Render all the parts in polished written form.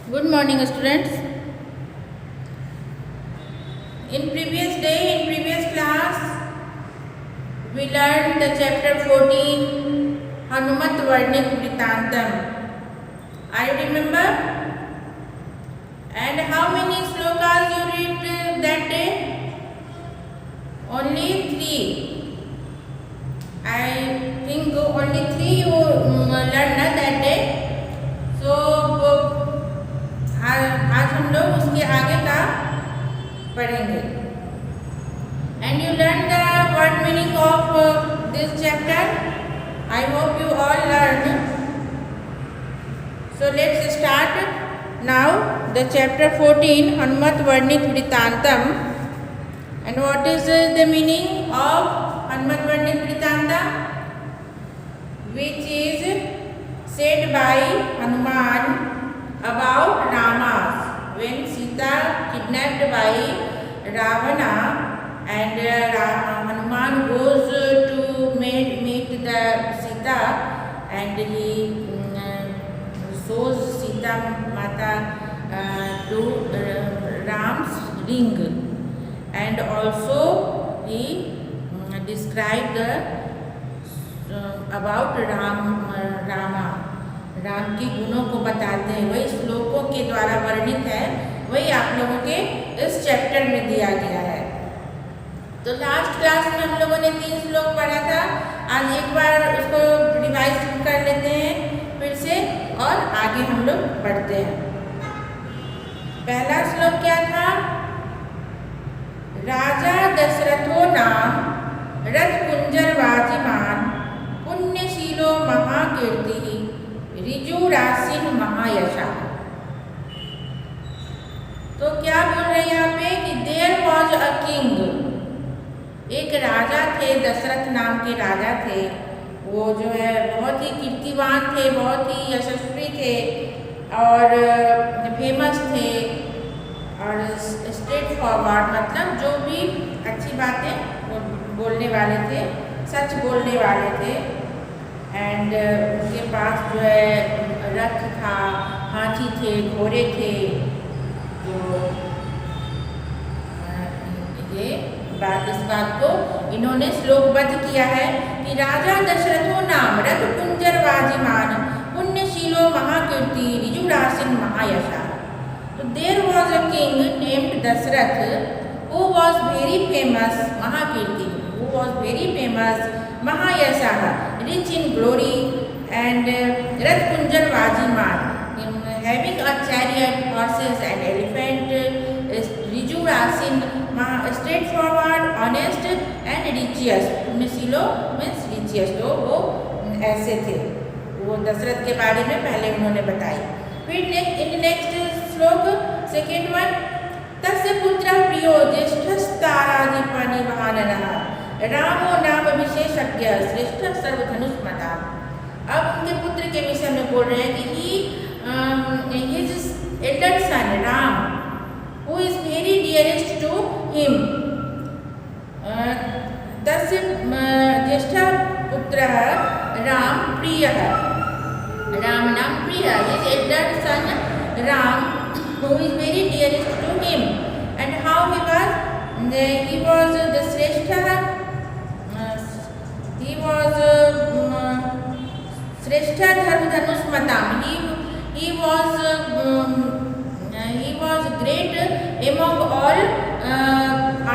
Good morning, students. In previous class, we learned the chapter 14, Hanumat Varnik Vritantam. I remember. And how many slokas you read that day? Only 3. I think only 3 you learned that day. So आज हम लोग उसके आगे का पढ़ेंगे. And you learned the word meaning of this chapter. I hope you all learned. So let's start now the chapter 14, Hanumat Varnik Vritantam. And what is the meaning of Hanumat Varnik Vritantam? Which is said by Hanuman about Rama's when Sita kidnapped by Ravana, and Hanuman goes to meet the Sita, and he shows Sita Mata to Ram's ring, and also he described about Rama, Ram के गुणों को बताते हैं. वही श्लोकों के द्वारा वर्णित है, वही आप लोगों के इस चैप्टर में दिया गया है. तो लास्ट क्लास में हम लोगों ने 3 श्लोक पढ़ा था. आज एक बार उसको रिवाइज कर लेते हैं फिर से और आगे हम लोग पढ़ते हैं. पहला श्लोक क्या था? राजा दशरथो नाम रथ कुंजर वाजिमान पुण्यशीलो महाकीर्ति रिजु रासिन महायशा. तो क्या बोल रहे हैं यहाँ पे कि देयर वॉज अ किंग. एक राजा थे, दशरथ नाम के राजा थे. वो जो है बहुत ही कीर्तिवान थे, बहुत ही यशस्वी थे और फेमस थे और स्ट्रेट फॉरवर्ड, मतलब जो भी अच्छी बातें बोलने वाले थे, सच बोलने वाले थे. एंड उनके पास जो है रथ था, हाथी थे, घोड़े थे. तो ये इस बात को इन्होंने श्लोकबद्ध किया है कि राजा दशरथो नाम रथ कुंजर वाजिमान पुण्यशीलो महाकीर्ति रिजुरासिन महायशा. तो there was a king named Dasharatha who was very famous, महाकीर्ति, who was very famous, Mahayasha, rich in glory, and Rath Kunjar Vajiman, having a chariot, horses and elephant, Riju Rasin, straightforward, honest and righteous. Punyashilo means righteous. तो वो ऐसे थे. वो दशरथ के बारे में पहले उन्होंने बताई. फिर नेक्स्ट श्लोक सेकेंड वन, तस्य पुत्र प्रियो ज्येष्ठस्ताराधिपनि भानरः रामो नाम विशेषज्ञ श्रेष्ठ सर्वधनुष्मता. अब उनके पुत्र के विषय में बोल रहे हैं कि his elder son Ram who is very dearest to him. तस्य ज्येष्ठ पुत्र राम प्रिय, राम नाम प्रिय. His elder son Ram who is very dearest to him. And how he was the श्रेष्ठ, he was Shrestha Dharmadhanusmatam. He was great among all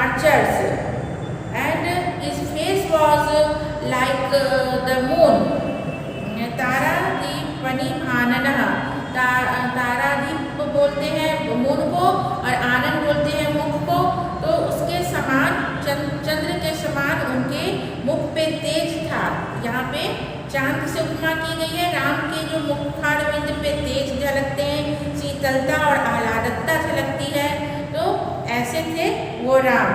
archers, and his face was like the moon. तारादीप पनि आननः, तारादीप बोलते हैं moon को और आनंद बोलते हैं मुख को. तो उसके समान, चंद्र के समान उनके मुख पे तेज था. यहाँ पे चांद से उपमा की गई है. राम के जो मुखारविंद पे तेज झलकते हैं, शीतलता और आह्लादकता झलकती है. तो ऐसे थे वो राम.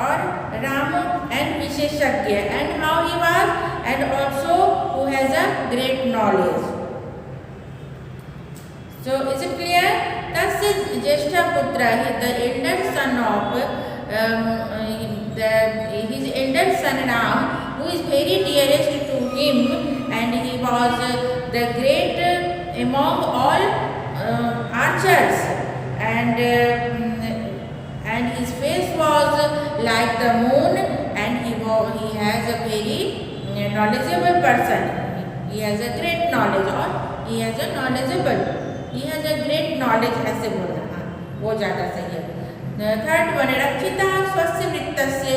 और राम एंड विशेषज्ञ, and how he was, and also who has a great knowledge. So is it clear? तस्य ज्येष्ठ पुत्र, the elder son of his elder son Ram, who is very dearest to him, and he was the great among all archers, and his face was like the moon, and he has a very knowledgeable person. He has a great knowledge, or he has a great knowledge, ऐसे बोलना, हाँ वो ज़्यादा सही है. Third one, रक्षिता स्वस्य वृत्तस्य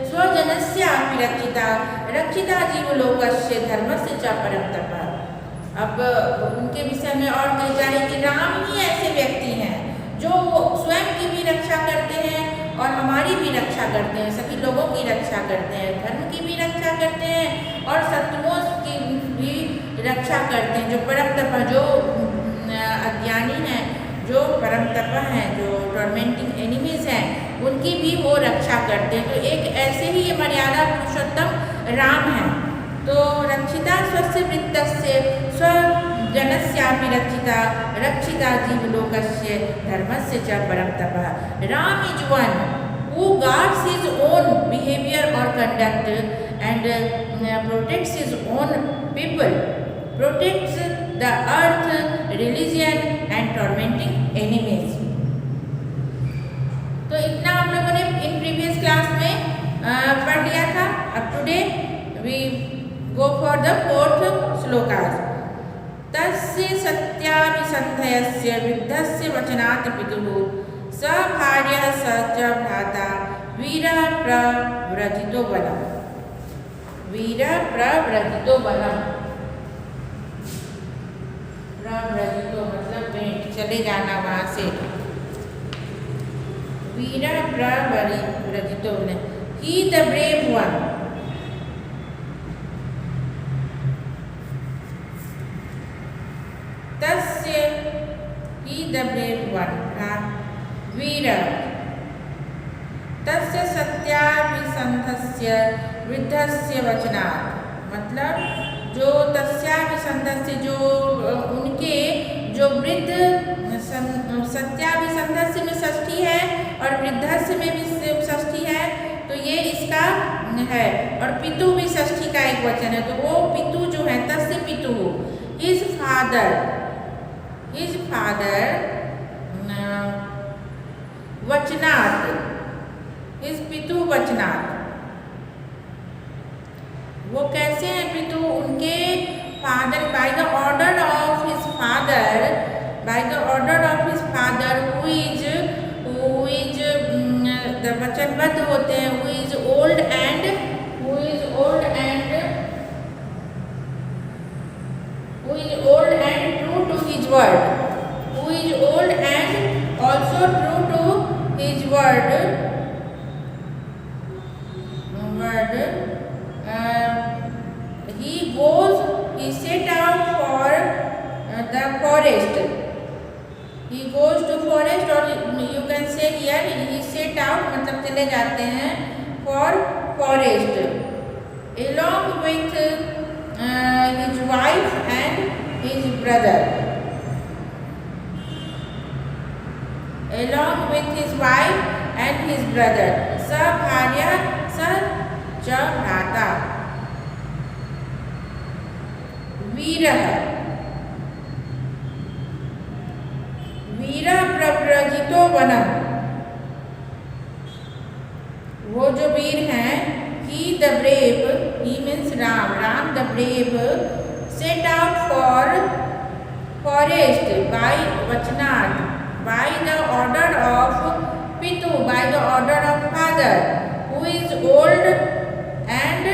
स्वजनस्यापि रक्षिता रक्षिता जीवलोकस्य धर्मस्य च परम तपः. अब उनके विषय में और कही जा रही कि राम ही ऐसे व्यक्ति हैं जो स्वयं की भी रक्षा करते हैं और हमारी भी रक्षा करते हैं, सभी लोगों की रक्षा करते हैं, धर्म की भी रक्षा करते हैं और शत्रुओं की भी रक्षा करते हैं. जो परम तपः, जो अज्ञानी हैं, जो परम तपः हैं, जो टॉर्मेंटिंग एनिमीज हैं, उनकी भी वो रक्षा करते हैं. तो एक ऐसे ही ये मर्यादा पुरुषोत्तम राम हैं. तो रक्षिता स्वस्य वृत्तस्य स्वजनस्यापि रक्षिता रक्षिता जीवलोकस्य धर्मस्य च परम तपः. Ram is one who guards his own behavior or conduct and protects his own people, protects the earth, religion and tormenting enemies. तो इतना हम लोगों ने इन प्रीवियस क्लास में पढ़ लिया था. अब today we go for the fourth shlokas. तस्य सत्याभिसन्धयस्य वृद्धस्य वचनात् पितुः स भार्यः स च भ्राता वीरः प्रव्रजितो बलम्. वीरः प्रव्रजितो बलम्. प्रव्रजितो मतलब भेंट, चले जाना वहाँ से. वीरः प्रव्रजितो बलम्. He the brave one. तस्य he the brave one. वीरः तस्य सत्याभिसन्धस्य वृद्धस्य वचनात्, मतलब जो तस्याभिसन्धस्य, जो उनके जो वृद्ध, सत्याभिसन्धस्य में षष्ठी है और वृद्धस्य में भी षष्ठी है, तो ये इसका है. और पितु भी षष्ठी का एक वचन है. तो वो पितु जो है, तस्य पितु, his father वचनात्, his पितु वचनात्. वो कैसे हैं पितु? उनके father, by the order of his father, who is the वचनबद्ध होते हैं, who is old and true to his word, also true to his word. He set out for the forest. He goes to forest, or you can say here he set out मतलब चले जाते हैं for forest along with his wife and his brother. Along with his wife and his brother. स भार्या स च भ्राता. वीरः प्रव्रजितो वनम्. वो जो वीर हैं, he the brave, he means Ram the brave, set out for forest by vachanat, by the order of Pitu, by the order of father, who is old and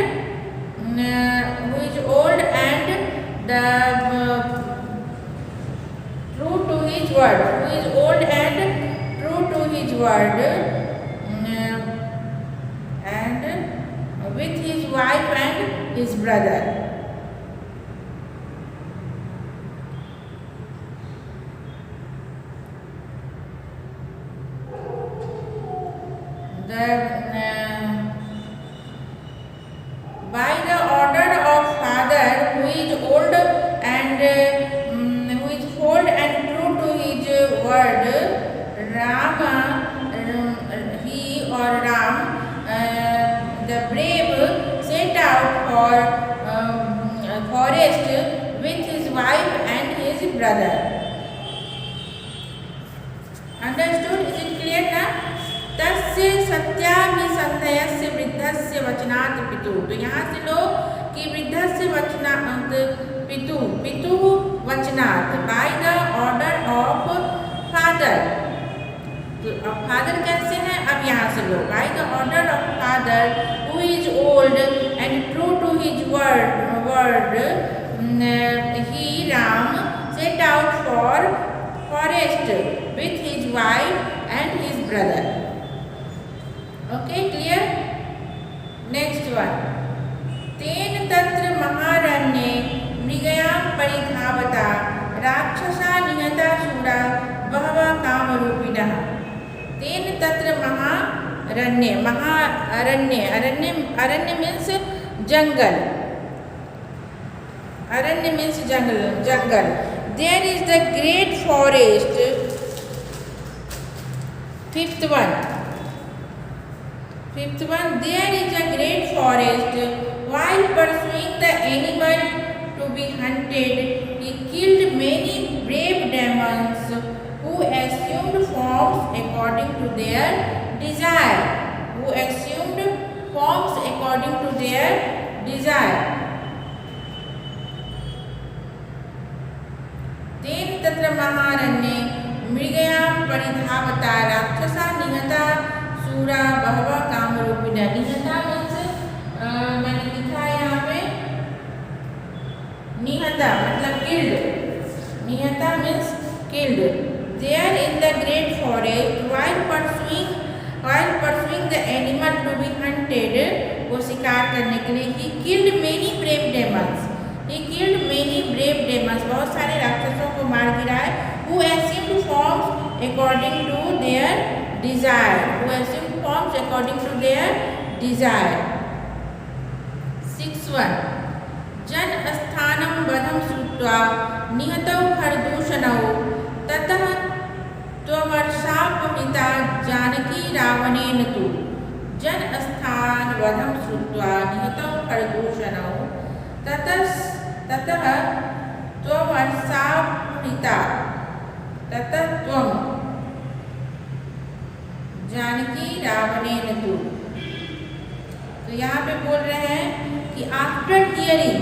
the true to his word, and with his wife and his brother. By the order of father, who is old and who is old and true to his word, Ram, the brave, set out for forest with his wife and his brother. तस्य सत्याभिसन्धयस्य वृद्धस्य वचनात् पितुः। तो यहाँ से लो कि वृद्धस्य वचनात् पितुः वचनात् by the order of father. तो अब फादर कैसे हैं, अब यहाँ से लो by the order of father who is old and true to his word he Ram set out for forest with his wife and his brother. Okay, clear? Next one. तेन तत्र महारण्ये मृगयां परिधावता राक्षसा निहता शूरा बहवः कामरूपिणः। तेन तत्र अरण्य मीन्स जंगल। अरण्य means jungle. There is the great forest. Fifth one, there is a great forest. While pursuing the animal to be hunted, he killed many brave demons who assumed forms according to their desire. तेन तत्र महारण्ये मृगयां परिधावता राक्षसा निहता शूरा बहवः कामरूपिणः। निहता means मैंने लिखा है यहाँ पे निहता मतलब किल्ड। निहता means killed. There in the great forest while pursuing the animal to be hunted, वो शिकार करने के लिए he killed many brave demons। बहुत सारे राक्षसों को मार गिराए। who assumed forms according to their desire। 6 1 जन स्थानं वधं श्रुत्वा निहतौ खरदूषणौ ततः त्वमर्षापहृता जानकी रावणेन तु। जन स्थान वधं श्रुत्वा निहतौ खरदूषणौ ततः त्वमर्षापहृता ततः त्वं जानकी रावणेन तु। तो यहाँ पे बोल रहे हैं कि after hearing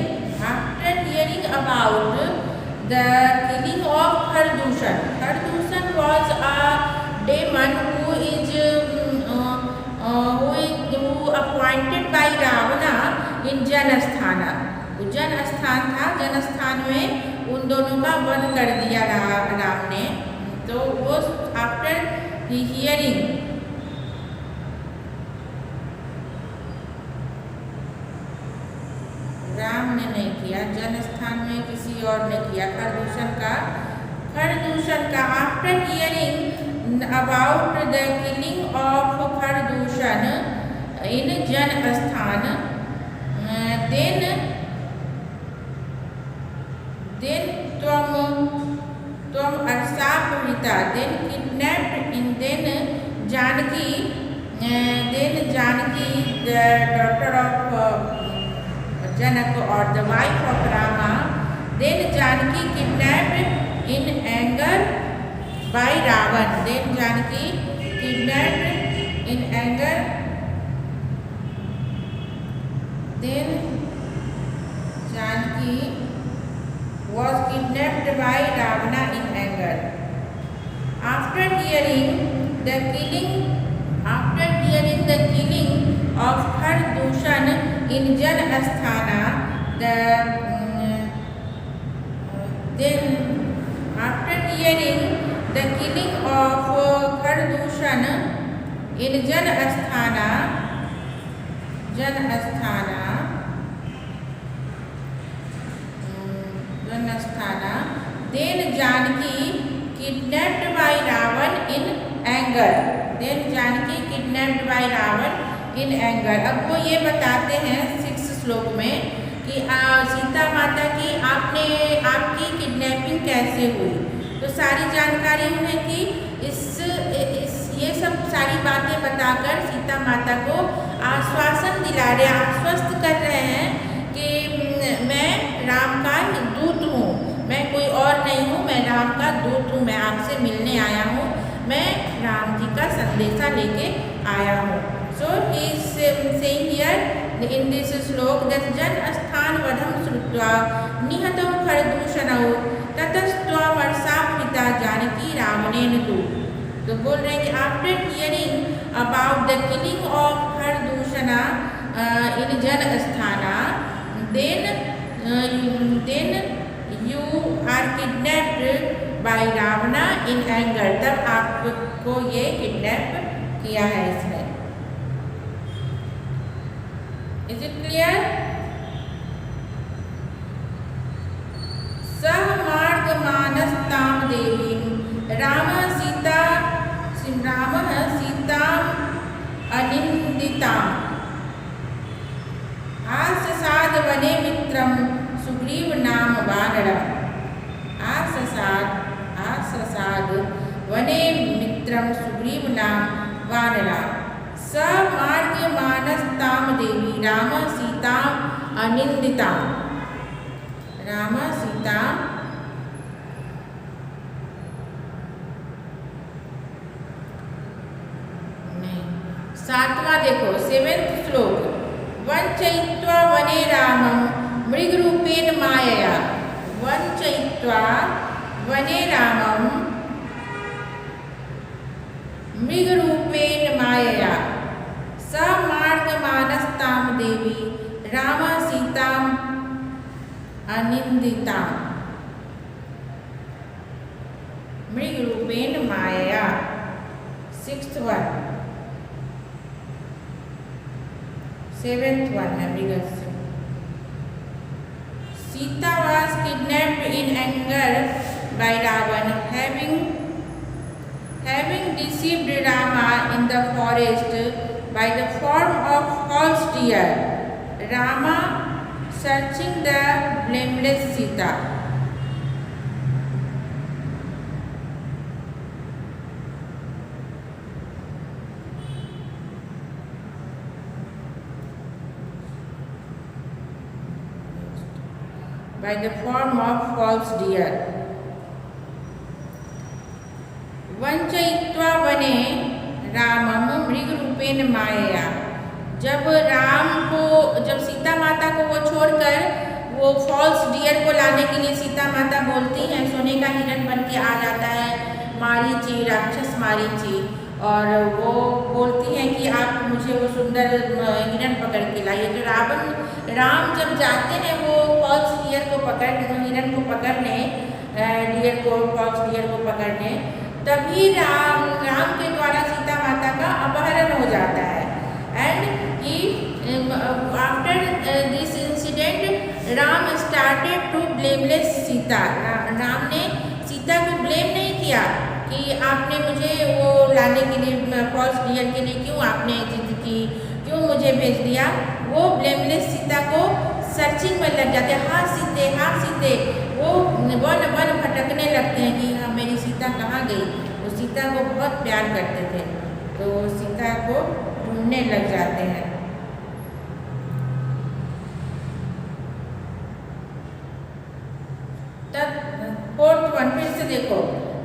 about the killing of Khardushan. Khardushan was a demon who appointed by Ravana in Janasthana. Janasthan था, जनस्थान में उन दोनों का वध कर दिया राम ने। तो वो आफ्टर हियरिंग राम ने नहीं किया, जनस्थान में किसी और ने किया खरदूषण का। After hearing about the killing of Khardushan in Janasthan then त्वम अर्षापहृता then kidnapped Janaki the daughter of Janak or the wife of Rama, then Janaki kidnapped in anger by Ravan। then Janaki kidnapped in anger, then Janaki was kidnapped by Ravana in anger। After hearing the killing of Khardushan in Janasthana, after hearing the killing of Khardushan in Janasthana, then Janaki kidnapped by Ravan in anger। अब वो ये बताते हैं 6 श्लोक में कि सीता माता की आपकी किडनैपिंग कैसे हुई। तो सारी जानकारी उन्हें की ये सब सारी बातें बताकर सीता माता को आश्वासन दिला रहे, आश्वस्त कर रहे हैं कि मैं राम का दूत हूँ, मैं कोई और नहीं हूँ, मैं राम का दूत हूँ, मैं आपसे मिलने आया हूँ, मैं राम जी का संदेशा लेके आया हूँ. So he is saying here in this श्लोक that जन स्थान वधम श्रुत्वा निहतं खरदूषणौ ततस्त्वमर्षा पिता जानकी रावणेन तु. तो बोल रहे हैं कि after hearing about the killing of Khardushana in Janasthana then you are kidnapped by Ravana in anger. तब आपको ये किडनैप किया है इसने. Is it clear? सह मार्ग मानस्ताम देवीं रामः सीताम् अनिन्दिताम् आससाद वने मित्रं सुग्रीव नाम वानरम्. आससाद वने मित्रं सुग्रीव नाम वानरम्. स मार्ग मानस्ताम देवी राम सीताम् अनिन्दिताम्. राम सीता नहीं. सातवां देखो 7th श्लोक. वंचयित्वा वने रामं मृगरूपेण मायया. वंचयित्वा वने रामं मृगरूपेण मायया स मार्गमानस्तां देवी राम सीताम् अनिन्दिताम्. मृगरूपेण मायया. 6th one. 7th one है मृगस्य. Sita was kidnapped in anger by Ravan, having deceived Rama in the forest by the form of false deer. Rama searching the blameless Sita. By the form of false deer. वंचयित्वा वने रामम मृगरूपेण मायया. जब सीता माता को वो छोड़कर वो false dear को लाने के लिए सीता माता बोलती हैं, सोने का हिरण बन के आ जाता है मारीची, राक्षस मारीची, और वो बोलती हैं कि आप मुझे वो सुंदर हिरण पकड़ के लाइए. तो राम जब जाते हैं वो फॉल्स डियर को हिरण को पकड़ने, फॉल्स डियर को पकड़ने, तभी राम के द्वारा सीता माता का अपहरण हो जाता है. And after this incident Ram started to blameless Sita. Ram ने सीता को ब्लेम नहीं किया कि आपने मुझे वो लाने के लिए फॉल्स डियर के लिए क्यों आपने जिद की, क्यों मुझे भेज दिया. वो ब्लेमलेस सीता को सर्चिंग में लग जाते हैं. हाँ सीते. वो वन भटकने लगते हैं कि हाँ मेरी सीता कहाँ गई. वो सीता को बहुत प्यार करते थे, तो सीता को ढूंढने लग जाते हैं. फोर्थ वन फिर से देखो.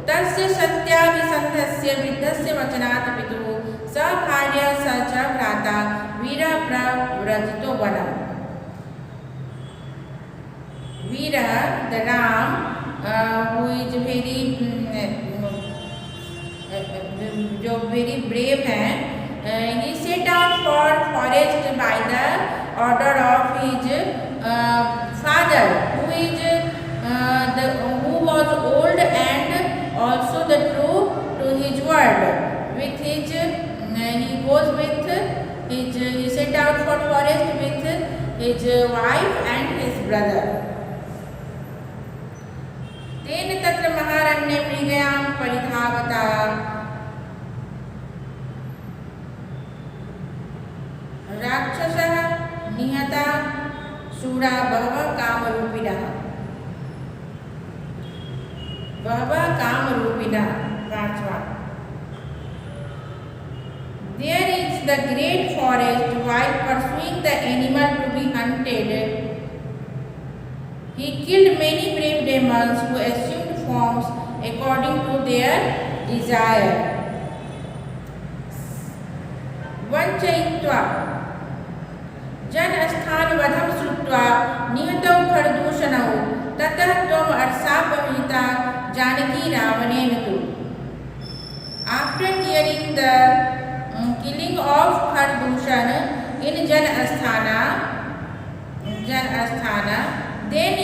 तस्य सत्याभिसन्धस्य वृद्धस्य वचनात् पितुः स भार्या स च भ्राता वीरः प्रव्रजितो वनम्. वीरः the Ram who is very brave है. He set out for forest by the order of his father, who was old and also the true to his word. He set out for forest with his wife and his brother. तेन तत्र महारण्ये मृगयां परिधावता राक्षसः निहता शूरा बहवः कामरूपिणः. पांचवा. There is the great forest. While pursuing the animal to be hunted, he killed many brave demons who assumed forms according to their desire. वञ्चयित्वा जनस्थानवधं श्रुत्वा निहतौ खरदूषणौ ततः त्वम् अर्षापहृता जानकी रावणेन तु. After hearing the killing of Khardushan in Janasthana, then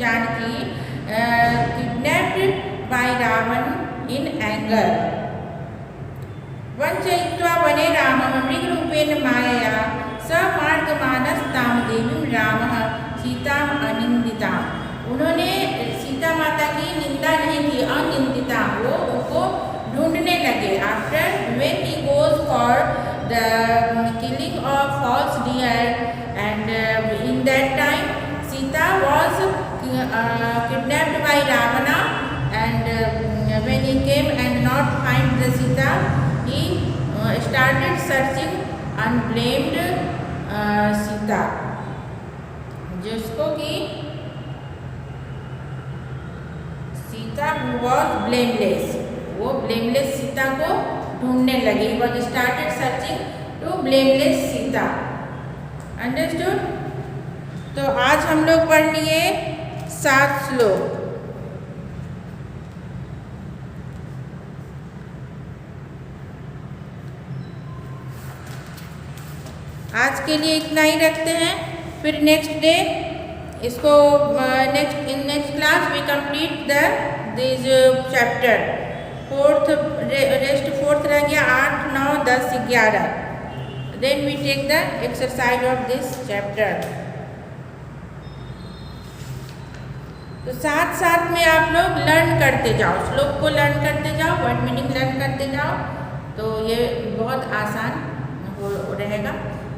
Janaki kidnapped by Ravan in anger. वञ्चयित्वा वने रामं मृगरूपेण मायया स मार्गमानस्तां देवीं रामः सीताम् अनिन्दिताम्. उन्होंने सीता माता की निंदा नहीं की, अनिंदिता, वो उनको ढूंढने लगे. After when he goes for the killing of false deer, and in that time Sita was kidnapped by Ravana, and when he came and not find the Sita, he started searching and blamed Sita, जिसको कि Sita who was blameless, वो blameless Sita को ढूंढने लगे. He was started searching to blameless Sita. Understood? तो आज हम लोग पढ़ लिए 7 श्लोक. आज के लिए इतना ही रखते हैं. फिर नेक्स्ट डे इसको next class we complete this chapter. Rest fourth रह गया, 8, 9, 10, 11. Then we take the exercise of this chapter. तो साथ साथ में आप लोग लर्न करते जाओ, श्लोक को लर्न करते जाओ, वर्ड मीनिंग लर्न करते जाओ, तो ये बहुत आसान हो रहेगा.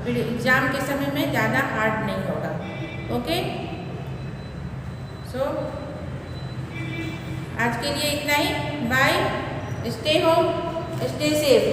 फिर एग्ज़ाम के समय में ज़्यादा हार्ड नहीं होगा. ओके, सो आज के लिए इतना ही. Bye. Stay home, stay safe.